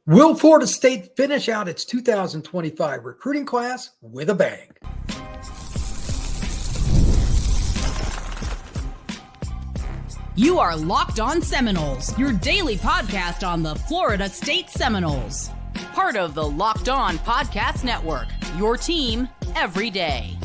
Will Florida State finish out its 2025 recruiting class with a bang? You are Locked On Seminoles, your daily podcast on the Florida State Seminoles. Part of the Locked On Podcast Network, your team every day.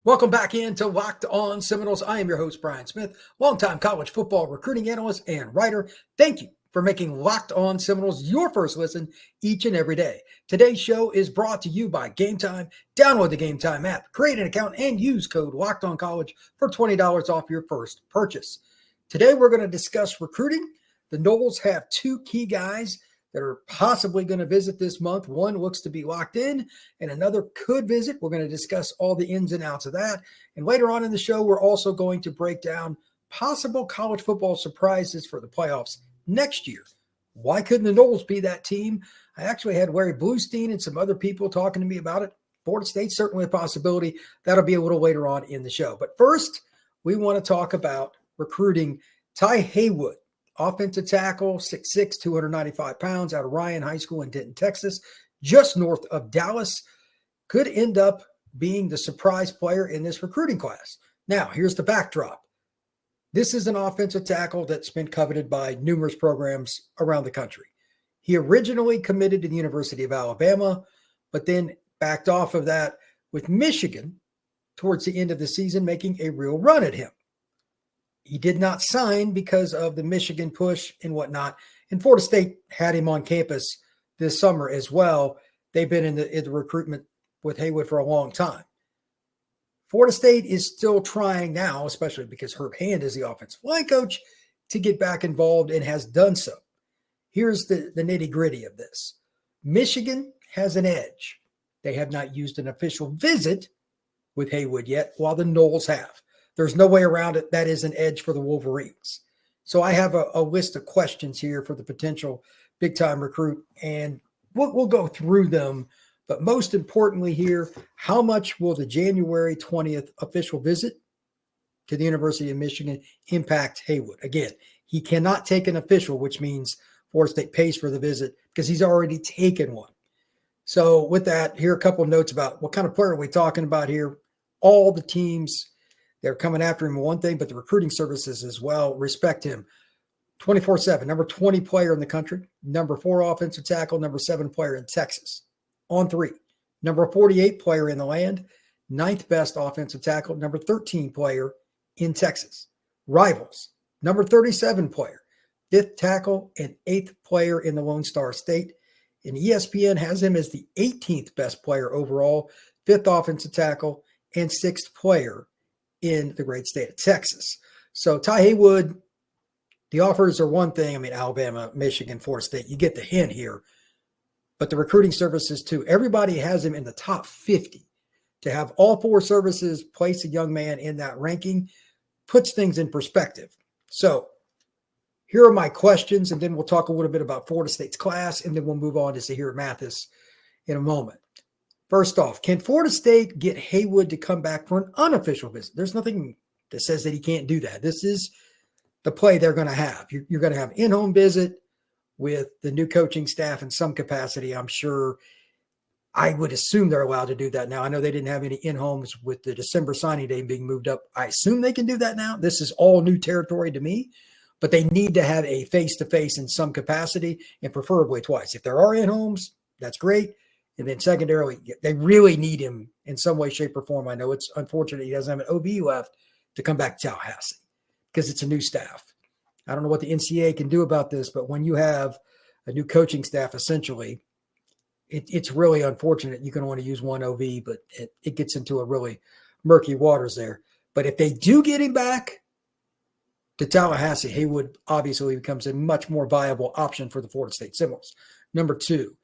Welcome back into Locked On Seminoles. I am your host, Brian Smith, longtime college football recruiting analyst and writer. Thank you for making Locked On Seminoles your first listen each and every day. Today's show is brought to you by Gametime. Download the Gametime app, create an account, and use code LOCKEDONCollege for $20 off your first purchase. Today, we're going to discuss recruiting. The Noles have two key guys that are possibly going to visit this month. One looks to be locked in, and another could visit. We're going to discuss all the ins and outs of that. And later on in the show, we're also going to break down possible college football surprises for the playoffs next year. Why couldn't the Noles be that team? I actually had Larry Bluestein and some other people talking to me about it. Florida State's certainly a possibility. That'll be a little later on in the show. But first, we want to talk about recruiting Ty Haywood, offensive tackle, 6'6", 295 pounds, out of Ryan High School in Denton, Texas, just north of Dallas. Could end up being the surprise player in this recruiting class. Now, here's the backdrop. This is an offensive tackle that's been coveted by numerous programs around the country. He originally committed to the University of Alabama, but then backed off of that with Michigan towards the end of the season, making a real run at him. He did not sign because of the Michigan push and whatnot. And Florida State had him on campus this summer as well. They've been in the recruitment with Haywood for a long time. Florida State is still trying now, especially because Herb Hand is the offensive line coach, to get back involved and has done so. Here's the nitty-gritty of this. Michigan has an edge. They have not used an official visit with Haywood yet, while the Noles have. There's no way around it. That is an edge for the Wolverines. So I have a list of questions here for the potential big-time recruit, and we'll go through them. But most importantly here, how much will the January 20th official visit to the University of Michigan impact Haywood? Again, he cannot take an official, which means Florida State pays for the visit because he's already taken one. So with that, here are a couple of notes about what kind of player are we talking about here. All the teams, they're coming after him one thing, but the recruiting services as well respect him. 24/7, number 20 player in the country, number 4 offensive tackle, number 7 player in Texas. On 3, number 48 player in the land, 9th best offensive tackle, number 13 player in Texas. Rivals, number 37 player, 5th tackle, and 8th player in the Lone Star State. And ESPN has him as the 18th best player overall, 5th offensive tackle, and 6th player in the great state of Texas. So Ty Haywood, the offers are one thing. I mean, Alabama, Michigan, Florida State, you get the hint here. But the recruiting services too, everybody has him in the top 50. To have all 4 services place a young man in that ranking puts things in perspective. So here are my questions, and then we'll talk a little bit about Florida State's class, and then we'll move on to Zahir Mathis in a moment. First off, can Florida State get Haywood to come back for an unofficial visit? There's nothing that says that he can't do that. This is the play they're going to have. You're going to have in-home visit with the new coaching staff in some capacity. I'm sure, I would assume they're allowed to do that now. I know they didn't have any in-homes with the December signing day being moved up. I assume they can do that now. This is all new territory to me, but they need to have a face-to-face in some capacity and preferably twice. If there are in-homes, that's great. And then secondarily, they really need him in some way, shape, or form. I know it's unfortunate he doesn't have an OB left to come back to Tallahassee because it's a new staff. I don't know what the NCAA can do about this, but when you have a new coaching staff, essentially, it's really unfortunate. You can only use one OV, but it gets into a really murky waters there. But if they do get him back to Tallahassee, Haywood obviously becomes a much more viable option for the Florida State Seminoles. Number 2,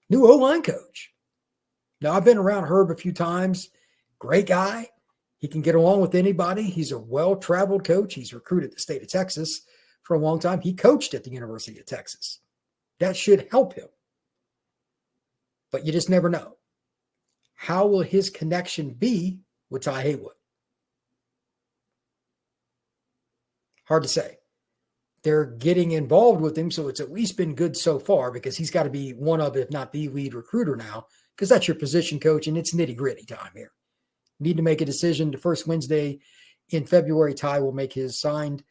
new O-line coach. Now, I've been around Herb a few times. Great guy. He can get along with anybody. He's a well-traveled coach. He's recruited the state of Texas for a long time. He coached at the University of Texas. That should help him. But you just never know. How will his connection be with Ty Haywood? Hard to say. they're getting involved with him. So it's at least been good so far because he's got to be one of, if not the lead recruiter now, because that's your position coach and it's nitty gritty time here. Need to make a decision. The first Wednesday in February, Ty will make his signed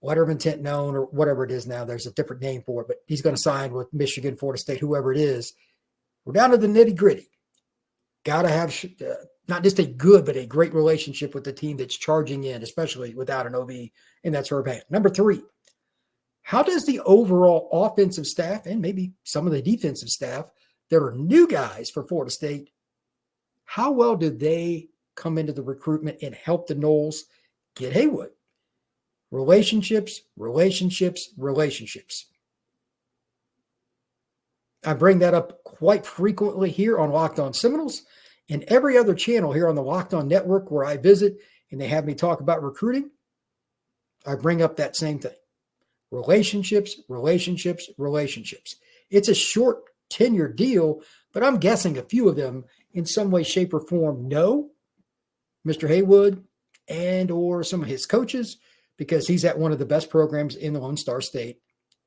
letter of intent known or whatever it is now. There's a different name for it, but he's going to sign with Michigan, Florida State, whoever it is. We're down to the nitty gritty. Got to have not just a good, but a great relationship with the team that's charging in, especially without an OB, and that's Herb Hand. Number 3, how does the overall offensive staff and maybe some of the defensive staff that are new guys for Florida State, how well did they come into the recruitment and help the Noles get Haywood? Relationships, relationships, relationships. I bring that up quite frequently here on Locked On Seminoles and every other channel here on the Locked On Network where I visit and they have me talk about recruiting. I bring up that same thing. Relationships, relationships, relationships. It's a short tenure deal, but I'm guessing a few of them in some way, shape, or form know Mr. Haywood and or some of his coaches because he's at one of the best programs in the Lone Star State.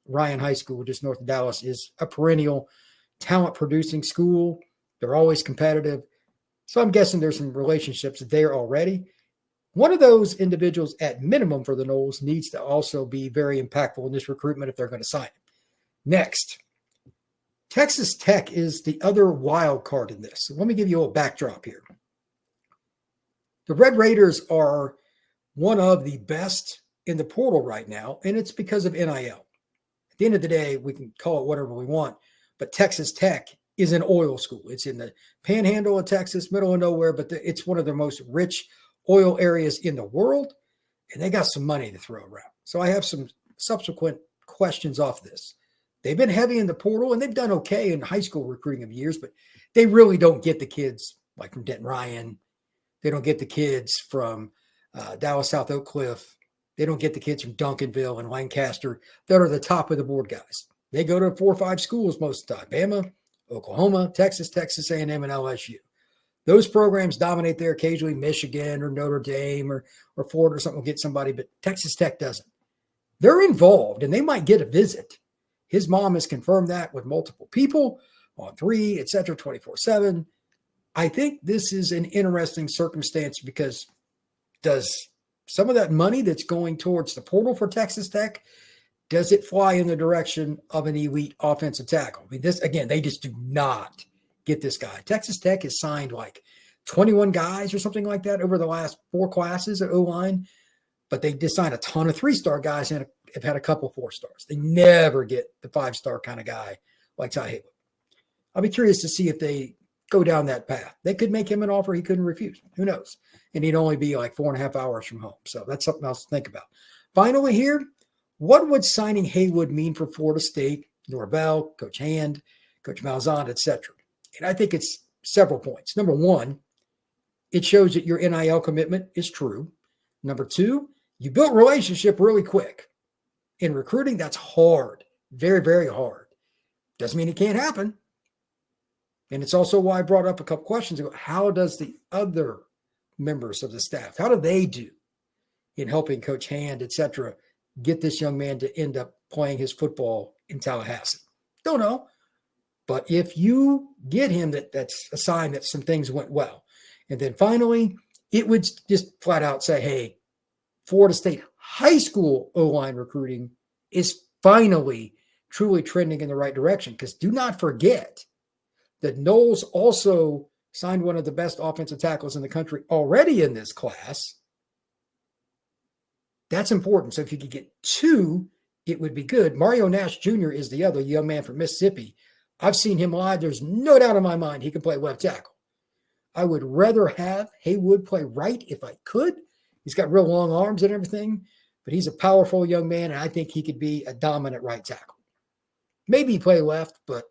Ryan High School, just north of Dallas, is a perennial talent-producing school. They're always competitive. So I'm guessing there's some relationships there already. One of those individuals, at minimum for the Noles, needs to also be very impactful in this recruitment if they're going to sign him. Next, Texas Tech is the other wild card in this. So let me give you a little backdrop here. The Red Raiders are one of the best in the portal right now, and it's because of NIL. At the end of the day, we can call it whatever we want, but Texas Tech is an oil school. It's in the panhandle of Texas, middle of nowhere, but it's one of the most rich oil areas in the world, and they got some money to throw around. So I have some subsequent questions off this. They've been heavy in the portal, and they've done okay in high school recruiting of years, but they really don't get the kids like from Denton Ryan. They don't get the kids from Dallas South Oak Cliff. They don't get the kids from Duncanville and Lancaster that are the top of the board guys. They go to 4 or 5 schools most of the time. Bama, Oklahoma, Texas, Texas A&M, and LSU. Those programs dominate there. Occasionally Michigan or Notre Dame or Florida or something will get somebody, but Texas Tech doesn't. They're involved, and they might get a visit. His mom has confirmed that with multiple people on 3, et cetera, 24/7. I think this is an interesting circumstance because does some of that money that's going towards the portal for Texas Tech, does it fly in the direction of an elite offensive tackle? I mean, this, again, they just do not get this guy. Texas Tech has signed like 21 guys or something like that over the last 4 classes at O-line, but they just signed a ton of 3-star guys and have had a couple 4-stars. They never get the 5-star kind of guy like Ty Haywood. I'll be curious to see if they go down that path. They could make him an offer he couldn't refuse. Who knows? And he'd only be like 4.5 hours from home. So that's something else to think about. Finally here, what would signing Haywood mean for Florida State, Norvell, Coach Hand, Coach Malzahn, et cetera? And I think it's several points. Number 1, it shows that your NIL commitment is true. Number 2, you built relationship really quick. In recruiting, that's hard. Very, very hard. Doesn't mean it can't happen. And it's also why I brought up a couple questions ago. How does the other members of the staff, how do they do in helping Coach Hand, et cetera, get this young man to end up playing his football in Tallahassee? Don't know. But if you get him, that's a sign that some things went well. And then finally, it would just flat out say, hey, Florida State high school O-line recruiting is finally truly trending in the right direction. Because do not forget that Noles also signed one of the best offensive tackles in the country already in this class. That's important. So if you could get 2, it would be good. Mario Nash Jr. is the other young man from Mississippi. I've seen him live. There's no doubt in my mind he can play left tackle. I would rather have Haywood play right if I could. He's got real long arms and everything, but he's a powerful young man, and I think he could be a dominant right tackle. Maybe play left, but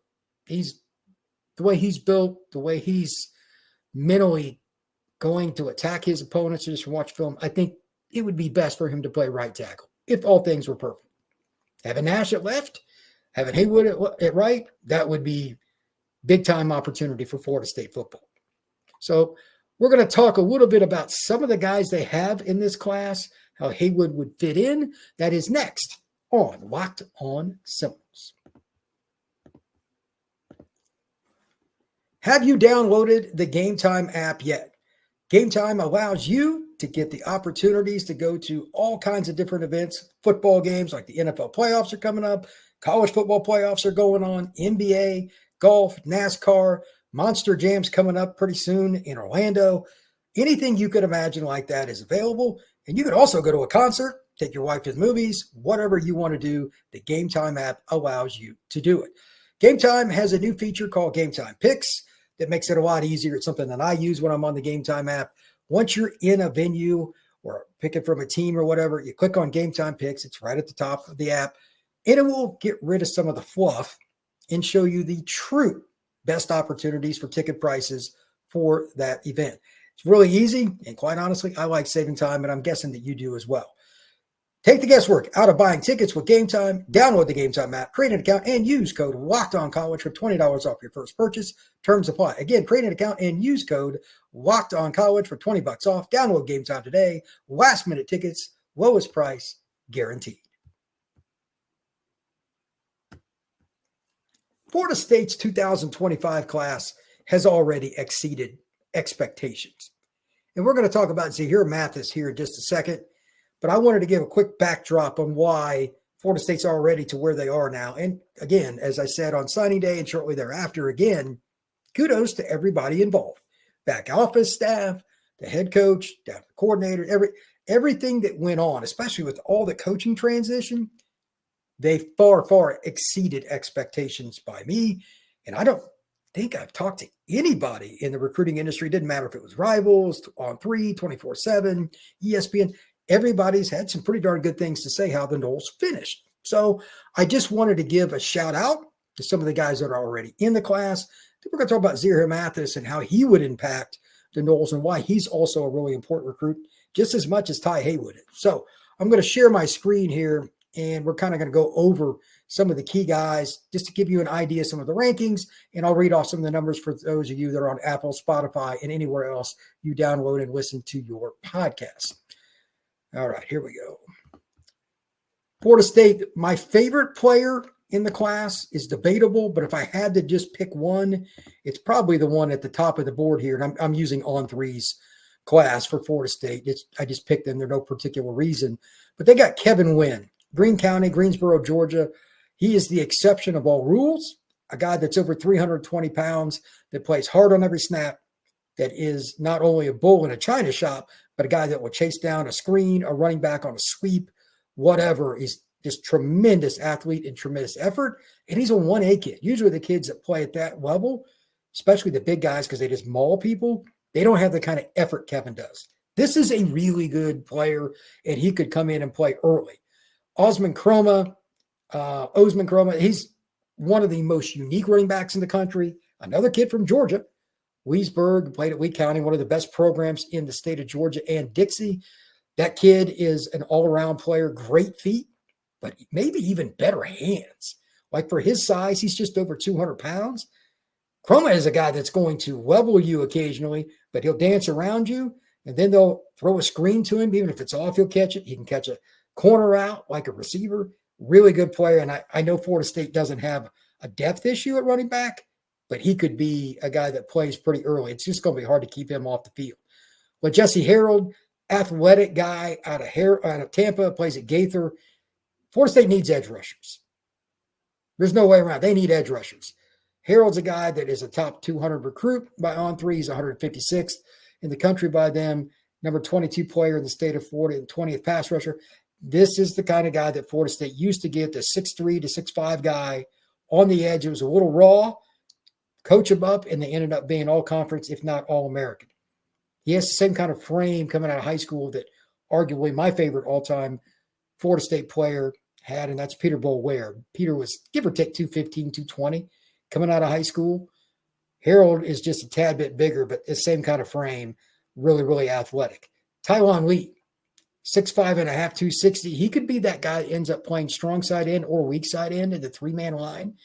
the way he's built, the way he's mentally going to attack his opponents just watch film, I think it would be best for him to play right tackle if all things were perfect. Having Nash at left, having Haywood at right, that would be big-time opportunity for Florida State football. So we're going to talk a little bit about some of the guys they have in this class, how Haywood would fit in. That is next on Locked On Seminoles. Have you downloaded the Gametime app yet? Gametime allows you to get the opportunities to go to all kinds of different events, football games like the NFL playoffs are coming up, college football playoffs are going on, NBA, golf, NASCAR, Monster Jam's coming up pretty soon in Orlando. Anything you could imagine like that is available. And you could also go to a concert, take your wife to the movies, whatever you want to do. The Gametime app allows you to do it. Gametime has a new feature called Gametime Picks that makes it a lot easier. It's something that I use when I'm on the Gametime app. Once you're in a venue or picking from a team or whatever, you click on Gametime Picks. It's right at the top of the app, and it will get rid of some of the fluff and show you the true best opportunities for ticket prices for that event. It's really easy, and quite honestly, I like saving time, and I'm guessing that you do as well. Take the guesswork out of buying tickets with Gametime. Download the Gametime app, create an account, and use code LOCKEDONCollege for $20 off your first purchase. Terms apply. Again, create an account and use code LOCKEDONCollege for $20 off. Download Gametime today. Last minute tickets, lowest price guaranteed. Florida State's 2025 class has already exceeded expectations. And we're going to talk about Zahir Mathis here in just a second. But I wanted to give a quick backdrop on why Florida State's already to where they are now. And again, as I said on signing day and shortly thereafter, again, kudos to everybody involved. Back office staff, the head coach, down to the coordinator, everything that went on, especially with all the coaching transition, they far, far exceeded expectations by me. And I don't think I've talked to anybody in the recruiting industry. It didn't matter if it was Rivals, On3, 24/7, ESPN. Everybody's had some pretty darn good things to say how the Noles finished. So I just wanted to give a shout out to some of the guys that are already in the class. We're going to talk about Zahir Mathis and how he would impact the Noles and why he's also a really important recruit, just as much as Ty Haywood is. So I'm going to share my screen here, and we're kind of going to go over some of the key guys just to give you an idea of some of the rankings, and I'll read off some of the numbers for those of you that are on Apple, Spotify, and anywhere else you download and listen to your podcast. All right, here we go. Florida State, my favorite player in the class is debatable, but if I had to just pick one, it's probably the one at the top of the board here. And I'm using On3's class for Florida State. I just picked them. There's no particular reason. But they got Kevin Wynn, Greene County, Greensboro, Georgia. He is the exception of all rules, a guy that's over 320 pounds, that plays hard on every snap, that is not only a bull in a china shop, but a guy that will chase down a screen, a running back on a sweep, whatever. He's just tremendous athlete and tremendous effort. And he's a 1A kid. Usually the kids that play at that level, especially the big guys, because they just maul people, they don't have the kind of effort Kevin does. This is a really good player, and he could come in and play early. Osman Kroma, he's one of the most unique running backs in the country. Another kid from Georgia. Leesburg, played at Lee County, one of the best programs in the state of Georgia and Dixie. That kid is an all-around player, great feet, but maybe even better hands. Like for his size, he's just over 200 pounds. Kroma is a guy that's going to level you occasionally, but he'll dance around you, and then they'll throw a screen to him. Even if it's off, he'll catch it. He can catch a corner out like a receiver. Really good player, and I know Florida State doesn't have a depth issue at running back, but he could be a guy that plays pretty early. It's just going to be hard to keep him off the field. But Jesse Harold, athletic guy out of Tampa, plays at Gaither. Florida State needs edge rushers. There's no way around. They need edge rushers. Harold's a guy that is a top 200 recruit by On3. He's 156th in the country by them. Number 22 player in the state of Florida and 20th pass rusher. This is the kind of guy that Florida State used to get, the 6'3 to 6'5 guy on the edge. It was a little raw. Coach him up, and they ended up being all conference, if not all American. He has the same kind of frame coming out of high school that arguably my favorite all-time Florida State player had, and that's Peter Boulware. Peter was give or take 215, 220 coming out of high school. Harold is just a tad bit bigger, but the same kind of frame, really, really athletic. Tywan Lee, 6'5 and a half, 260. He could be that guy that ends up playing strong side end or weak side end in the three-man line.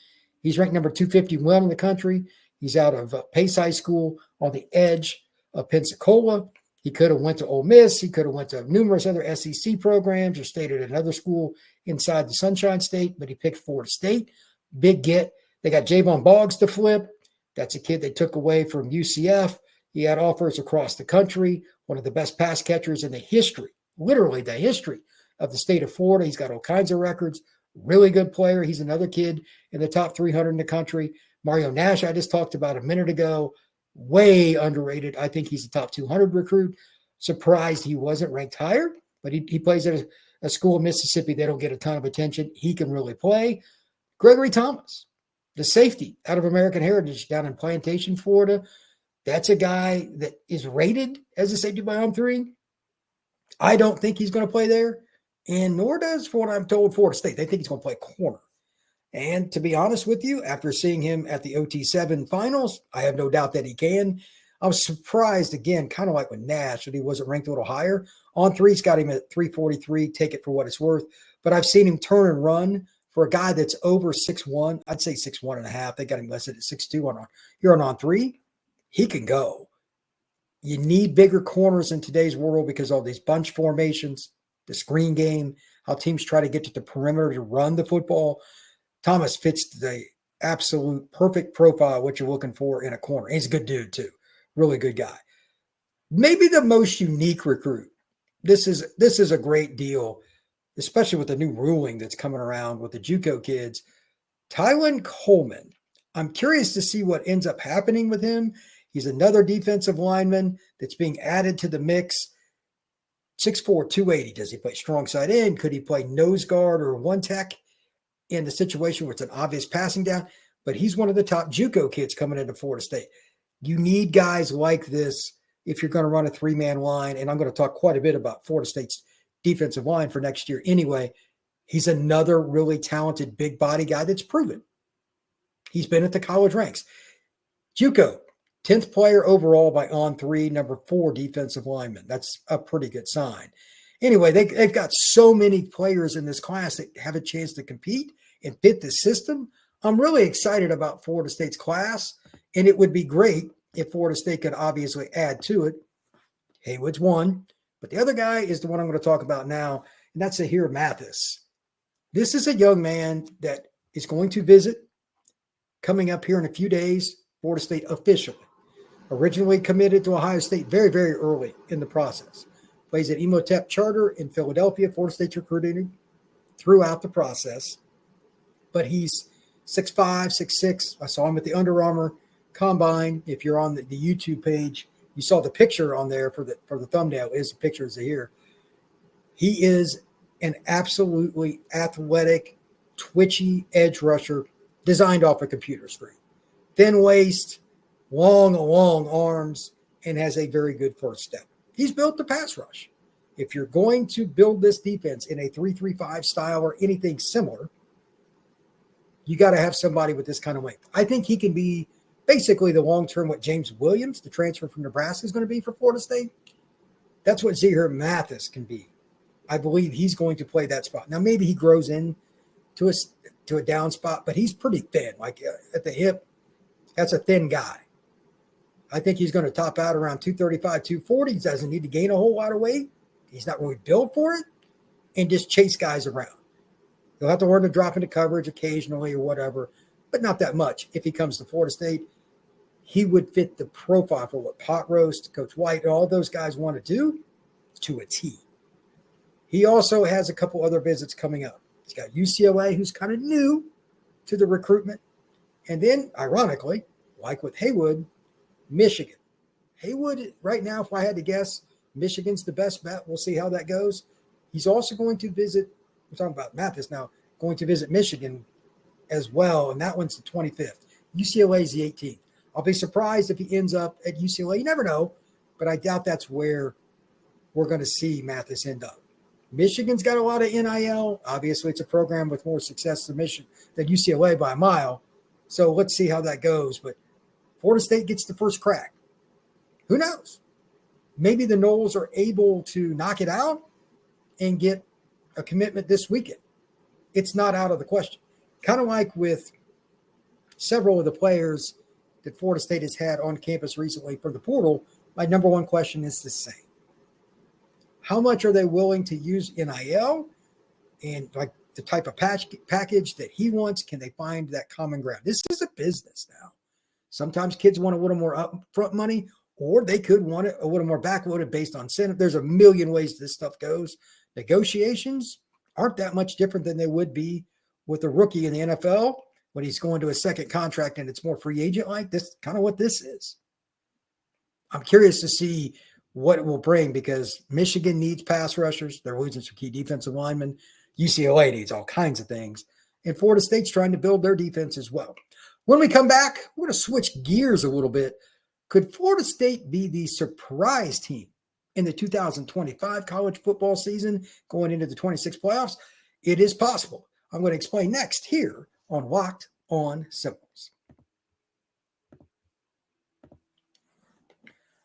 He's ranked number 251 in the country. He's out of Pace High School on the edge of Pensacola. He could have went to Ole Miss. He could have went to numerous other SEC programs or stayed at another school inside the Sunshine State, but he picked Florida State. Big get. They got Javon Boggs to flip. That's a kid they took away from UCF. He had offers across the country, one of the best pass catchers in the history, literally the history of the state of Florida. He's got all kinds of records. Really good player. He's another kid in the top 300 in the country. Mario Nash, I just talked about a minute ago, way underrated. I think he's a top 200 recruit. Surprised he wasn't ranked higher, but he plays at a school in Mississippi. They don't get a ton of attention. He can really play. Gregory Thomas, the safety out of American Heritage down in Plantation, Florida. That's a guy that is rated as a safety by On3. I don't think he's going to play there, and nor does, for what I'm told, Florida State. They think he's going to play corner. And to be honest with you, after seeing him at the OT7 finals, I have no doubt that he can. I was surprised, again, kind of like with Nash, that he wasn't ranked a little higher. On3's got him at 343. Take it for what it's worth. But I've seen him turn and run for a guy that's over 6'1". I'd say 6'1.5". They got him listed at 6'2". You're on On3. He can go. You need bigger corners in today's world because all these bunch formations, the screen game, how teams try to get to the perimeter to run the football. Thomas fits the absolute perfect profile, what you're looking for in a corner. He's a good dude, too. Really good guy. Maybe the most unique recruit. This is a great deal, especially with the new ruling that's coming around with the JUCO kids. Tylen Coleman. I'm curious to see what ends up happening with him. He's another defensive lineman that's being added to the mix. 6'4", 280. Does he play strong side end? Could he play nose guard or one tech in the situation where it's an obvious passing down? But he's one of the top JUCO kids coming into Florida State. You need guys like this if you're going to run a three-man line, and I'm going to talk quite a bit about Florida State's defensive line for next year anyway. He's another really talented big body guy that's proven. He's been at the college ranks. JUCO, 10th player overall by On3, number 4 defensive lineman. That's a pretty good sign. Anyway, they've got so many players in this class that have a chance to compete and fit the system. I'm really excited about Florida State's class, and it would be great if Florida State could obviously add to it. Haywood's one, but the other guy is the one I'm going to talk about now, and that's Zahir Mathis. This is a young man that is going to visit coming up here in a few days, Florida State officially. Originally committed to Ohio State very, very early in the process. Plays at Emotep Charter in Philadelphia. Florida State's recruiting throughout the process. But he's 6'5", 6'6". I saw him at the Under Armour Combine. If you're on the YouTube page, you saw the picture on there for the thumbnail is a picture of Zahir. He is an absolutely athletic, twitchy edge rusher designed off a computer screen. Thin waist, long arms, and has a very good first step. He's built the pass rush. If you're going to build this defense in a 3-3-5 style or anything similar, you got to have somebody with this kind of length. I think he can be basically the long-term what James Williams, the transfer from Nebraska, is going to be for Florida State. That's what Zahir Mathis can be. I believe he's going to play that spot. Now, maybe he grows in to a down spot, but he's pretty thin. Like at the hip, that's a thin guy. I think he's going to top out around 235, 240. He doesn't need to gain a whole lot of weight. He's not really built for it, and just chase guys around. He'll have to learn to drop into coverage occasionally or whatever, but not that much. If he comes to Florida State, he would fit the profile for what Pot Roast, Coach White, and all those guys want to do to a T. He also has a couple other visits coming up. He's got UCLA, who's kind of new to the recruitment. And then, ironically, like with Haywood, Michigan. Haywood, right now, if I had to guess, Michigan's the best bet. We'll see how that goes. He's also going to visit, we're talking about Mathis now, going to visit Michigan as well, and that one's the 25th. UCLA's the 18th. I'll be surprised if he ends up at UCLA. You never know, but I doubt that's where we're going to see Mathis end up. Michigan's got a lot of NIL. Obviously, it's a program with more success than UCLA by a mile. So let's see how that goes. But Florida State gets the first crack. Who knows? Maybe the Noles are able to knock it out and get a commitment this weekend. It's not out of the question. Kind of like with several of the players that Florida State has had on campus recently for the portal, my number one question is the same. How much are they willing to use NIL and like the type of package that he wants? Can they find that common ground? This is a business now. Sometimes kids want a little more upfront money, or they could want it a little more backloaded based on incentive. There's a million ways this stuff goes. Negotiations aren't that much different than they would be with a rookie in the NFL when he's going to a second contract and it's more free agent like this, kind of what this is. I'm curious to see what it will bring because Michigan needs pass rushers. They're losing some key defensive linemen. UCLA needs all kinds of things. And Florida State's trying to build their defense as well. When we come back, we're going to switch gears a little bit. Could Florida State be the surprise team in the 2025 college football season going into the 26 playoffs? It is possible. I'm going to explain next here on Locked On Seminoles.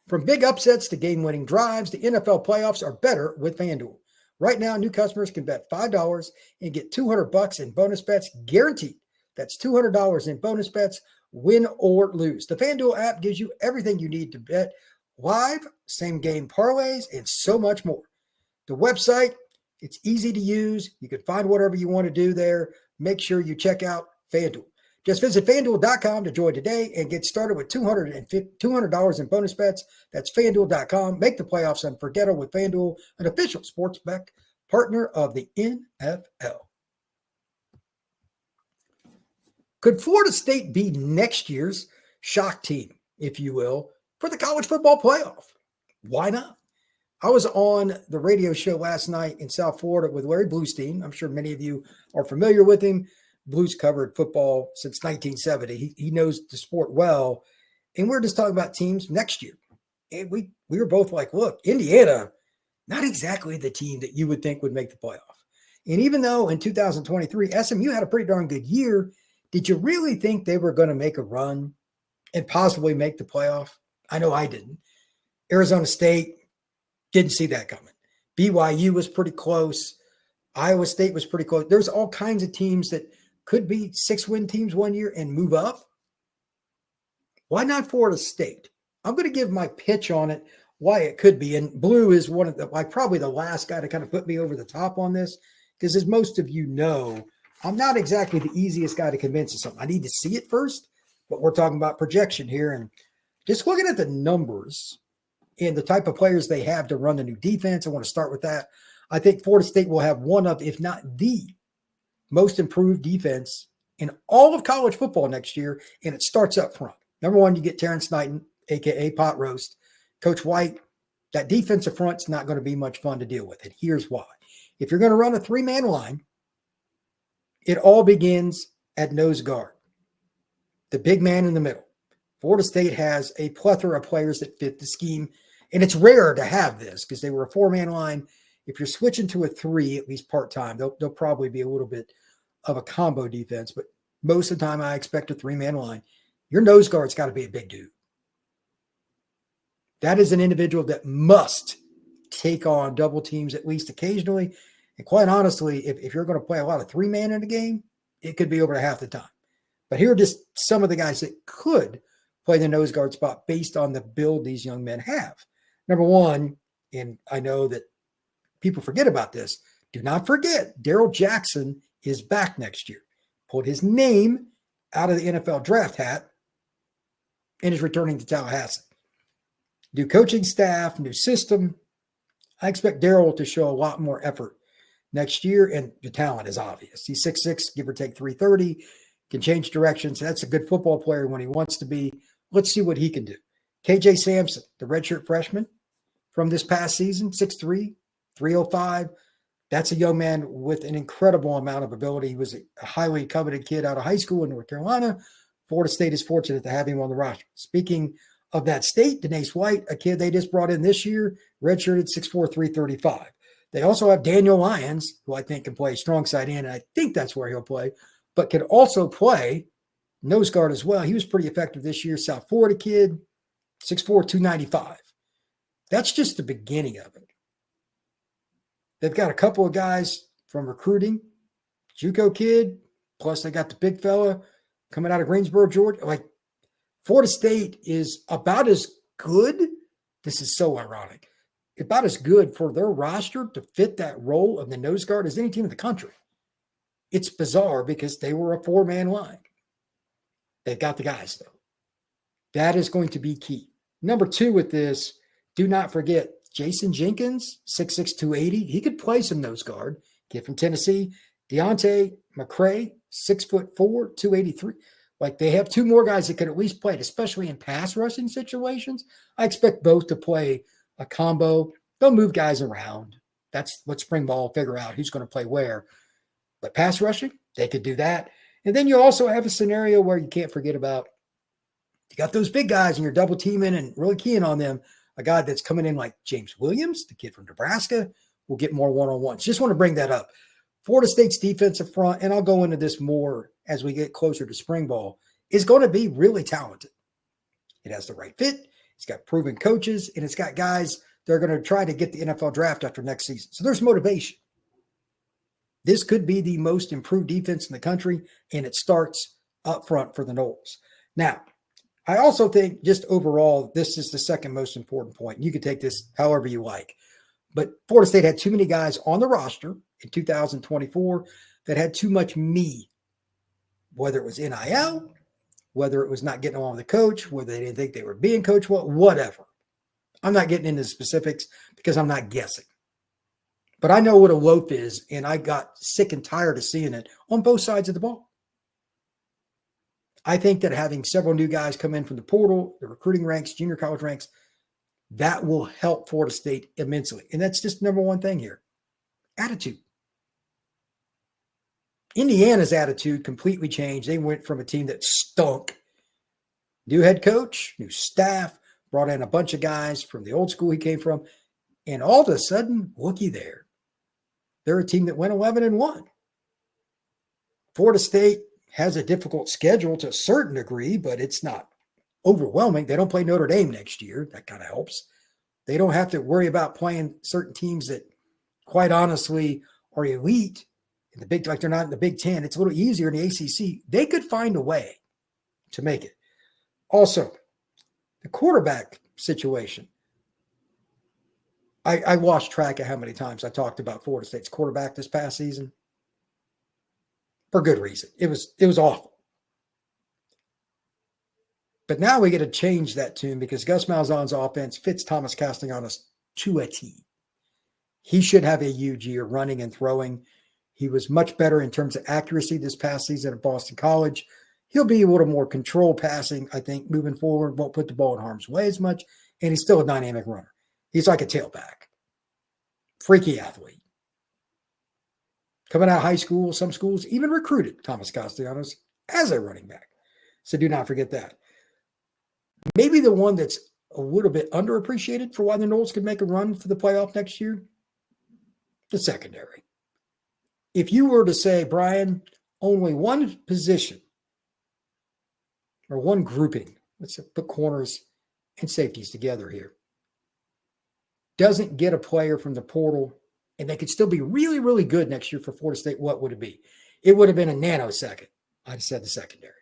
From big upsets to game-winning drives, the NFL playoffs are better with FanDuel. Right now, new customers can bet $5 and get $200 in bonus bets guaranteed. That's $200 in bonus bets, win or lose. The FanDuel app gives you everything you need to bet live, same-game parlays, and so much more. The website, it's easy to use. You can find whatever you want to do there. Make sure you check out FanDuel. Just visit FanDuel.com to join today and get started with $200 in bonus bets. That's FanDuel.com. Make the playoffs unforgettable with FanDuel, an official sports bet partner of the NFL. Could Florida State be next year's shock team, if you will, for the college football playoff? Why not? I was on the radio show last night in South Florida with Larry Bluestein. I'm sure many of you are familiar with him. Blues covered football since 1970. He knows the sport well. And we're just talking about teams next year. And we were both like, look, Indiana, not exactly the team that you would think would make the playoff. And even though in 2023, SMU had a pretty darn good year, did you really think they were going to make a run and possibly make the playoff? I know I didn't. Arizona State, didn't see that coming. BYU was pretty close. Iowa State was pretty close. There's all kinds of teams that could be 6-win teams one year and move up. Why not Florida State? I'm going to give my pitch on it, why it could be. And Blue is one of the, like probably the last guy to kind of put me over the top on this, because as most of you know, I'm not exactly the easiest guy to convince of something. I need to see it first, but we're talking about projection here. And just looking at the numbers and the type of players they have to run the new defense, I want to start with that. I think Florida State will have one of, if not the most improved defense in all of college football next year, and it starts up front. Number one, you get Terrence Knighton, a.k.a. Pot Roast. Coach White, that defensive front's not going to be much fun to deal with, and here's why. If you're going to run a three-man line, it all begins at nose guard, the big man in the middle. Florida State has a plethora of players that fit the scheme, and it's rare to have this because they were a four-man line. If you're switching to a three, at least part-time, they'll probably be a little bit of a combo defense, but most of the time I expect a three-man line. Your nose guard's got to be a big dude. That is an individual that must take on double teams at least occasionally. And quite honestly, if you're going to play a lot of three-man in a game, it could be over half the time. But here are just some of the guys that could play the nose guard spot based on the build these young men have. Number one, and I know that people forget about this, do not forget Darrell Jackson is back next year. Pulled his name out of the NFL draft hat and is returning to Tallahassee. New coaching staff, new system. I expect Darrell to show a lot more effort next year, and the talent is obvious. He's 6'6", give or take 330, can change directions. That's a good football player when he wants to be. Let's see what he can do. KJ Sampson, the redshirt freshman from this past season, 6'3", 305. That's a young man with an incredible amount of ability. He was a highly coveted kid out of high school in North Carolina. Florida State is fortunate to have him on the roster. Speaking of that state, Denace White, a kid they just brought in this year, redshirted 6'4", 335. They also have Daniel Lyons, who I think can play strong side in, and I think that's where he'll play, but can also play nose guard as well. He was pretty effective this year. South Florida kid, 6'4", 295. That's just the beginning of it. They've got a couple of guys from recruiting, JUCO kid, plus they got the big fella coming out of Greensboro, Georgia. Like, Florida State is about as good. This is so ironic. about as good for their roster to fit that role of the nose guard as any team in the country. It's bizarre because they were a 4-man line. They've got the guys, though. That is going to be key. Number 2 with this, do not forget Jason Jenkins, 6'6", 280. He could play some nose guard. Kid from Tennessee. Deontay McCray, 6'4", 283. Like, they have 2 more guys that could at least play it, especially in pass rushing situations. I expect both to play a combo. They'll move guys around. That's what spring ball will figure out who's going to play where. But pass rushing, they could do that. And then you also have a scenario where you can't forget about, you got those big guys and you're double teaming and really keying on them. A guy that's coming in like James Williams, the kid from Nebraska, will get more one-on-ones. Just want to bring that up. Florida State's defensive front, and I'll go into this more as we get closer to spring ball, is going to be really talented. It has the right fit. It's got proven coaches, and it's got guys that are going to try to get the NFL draft after next season. So there's motivation. This could be the most improved defense in the country, and it starts up front for the Noles. Now, I also think just overall, this is the second most important point. You can take this however you like. But Florida State had too many guys on the roster in 2024 that had too much me, whether it was NIL, whether it was not getting along with the coach, whether they didn't think they were being coached well, whatever. I'm not getting into the specifics because I'm not guessing. But I know what a loaf is, and I got sick and tired of seeing it on both sides of the ball. I think that having several new guys come in from the portal, the recruiting ranks, junior college ranks, that will help Florida State immensely. And that's just number one thing here. Attitude. Indiana's attitude completely changed. They went from a team that stunk. New head coach, new staff, brought in a bunch of guys from the old school he came from. And all of a sudden, looky there. They're a team that went 11-1. Florida State has a difficult schedule to a certain degree, but it's not overwhelming. They don't play Notre Dame next year. That kind of helps. They don't have to worry about playing certain teams that, quite honestly, are elite in the Big, like they're not in the Big Ten. It's a little easier in the ACC. They could find a way to make it. Also, the quarterback situation. I lost track of how many times I talked about Florida State's quarterback this past season. For good reason. It was awful. But now we get to change that tune because Gus Malzahn's offense fits Thomas Castellanos to a T. He should have a huge year running and throwing. He was much better in terms of accuracy this past season at Boston College. He'll be able to more control passing, I think, moving forward. Won't put the ball in harm's way as much. And he's still a dynamic runner. He's like a tailback. Freaky athlete. Coming out of high school, some schools even recruited Thomas Castellanos as a running back. So do not forget that. Maybe the one that's a little bit underappreciated for why the Noles could make a run for the playoff next year, the secondary. If you were to say, Brian, only one position or one grouping, let's put corners and safeties together here, doesn't get a player from the portal and they could still be really, really good next year for Florida State, what would it be? It would have been a nanosecond. I'd have said the secondary.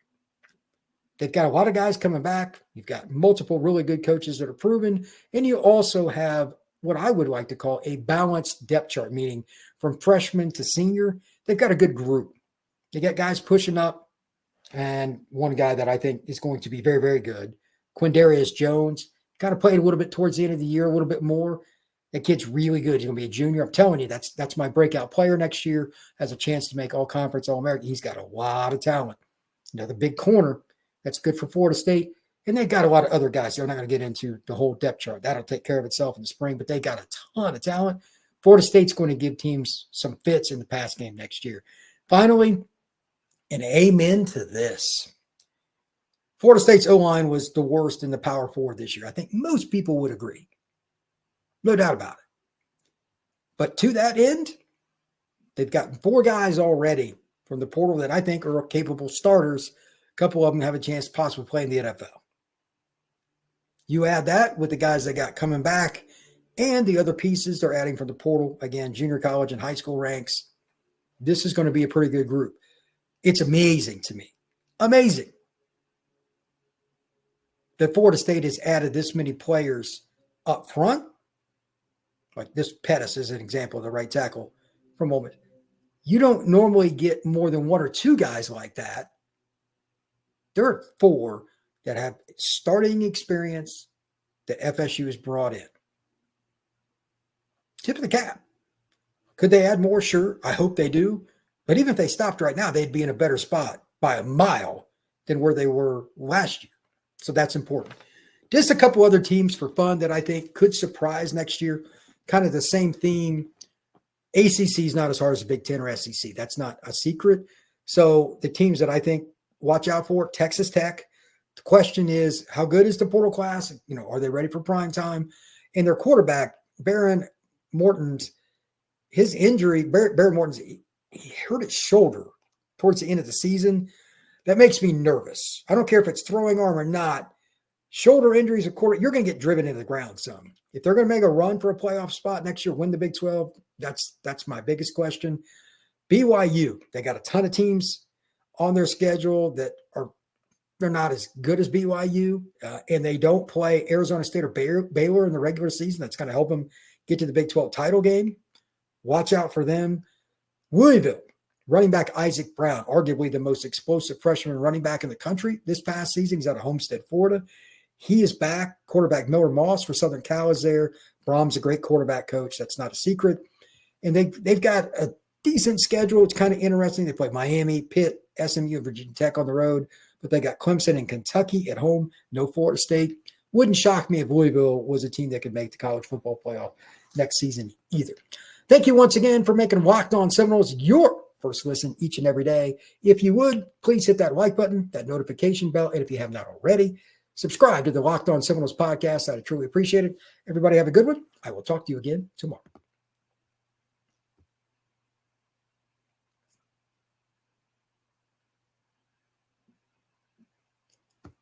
They've got a lot of guys coming back. You've got multiple really good coaches that are proven. And you also have what I would like to call a balanced depth chart, meaning from freshman to senior, they've got a good group. They got guys pushing up. And one guy that I think is going to be very, very good, Quindarius Jones, kind of played a little bit towards the end of the year, a little bit more. That kid's really good. He's going to be a junior. I'm telling you, that's my breakout player next year. Has a chance to make all-conference, all-American. He's got a lot of talent. Another big corner. That's good for Florida State. And they've got a lot of other guys. They're not going to get into the whole depth chart. That'll take care of itself in the spring, but they got a ton of talent. Florida State's going to give teams some fits in the pass game next year. Finally, an amen to this. Florida State's O-line was the worst in the Power Four this year. I think most people would agree. No doubt about it. But to that end, they've gotten 4 guys already from the portal that I think are capable starters. A couple of them have a chance to possibly play in the NFL. You add that with the guys they got coming back and the other pieces they're adding from the portal, again, junior college and high school ranks. This is going to be a pretty good group. It's amazing to me. Amazing that Florida State has added this many players up front like this Pettis is an example of the right tackle from Ole Miss. You don't normally get more than one or two guys like that. There are four that have starting experience that FSU has brought in. Tip of the cap. Could they add more? Sure. I hope they do. But even if they stopped right now, they'd be in a better spot by a mile than where they were last year. So that's important. Just a couple other teams for fun that I think could surprise next year. Kind of the same theme. ACC is not as hard as the Big Ten or SEC. That's not a secret. So the teams that I think watch out for, Texas Tech. The question is, how good is the portal class? Are they ready for prime time? And their quarterback, Baron Morton's, his injury, Baron Morton's, he hurt his shoulder towards the end of the season. That makes me nervous. I don't care if it's throwing arm or not. Shoulder injuries, you're going to get driven into the ground some. If they're going to make a run for a playoff spot next year, win the Big 12, that's my biggest question. BYU, they got a ton of teams on their schedule that they're not as good as BYU, and they don't play Arizona State or Baylor in the regular season. That's going to help them get to the Big 12 title game. Watch out for them. Louisville, running back Isaac Brown, arguably the most explosive freshman running back in the country this past season. He's out of Homestead, Florida. He is back. Quarterback Miller Moss for Southern Cal is there. Brom's a great quarterback coach. That's not a secret. And they've got a decent schedule. It's kind of interesting. They play Miami, Pitt, SMU, and Virginia Tech on the road. But they got Clemson and Kentucky at home. No Florida State. Wouldn't shock me if Louisville was a team that could make the college football playoff next season either. Thank you once again for making Locked On Seminoles your first listen each and every day. If you would, please hit that like button, that notification bell, and if you have not already, subscribe to the Locked On Seminoles podcast. I'd truly appreciate it. Everybody have a good one. I will talk to you again tomorrow.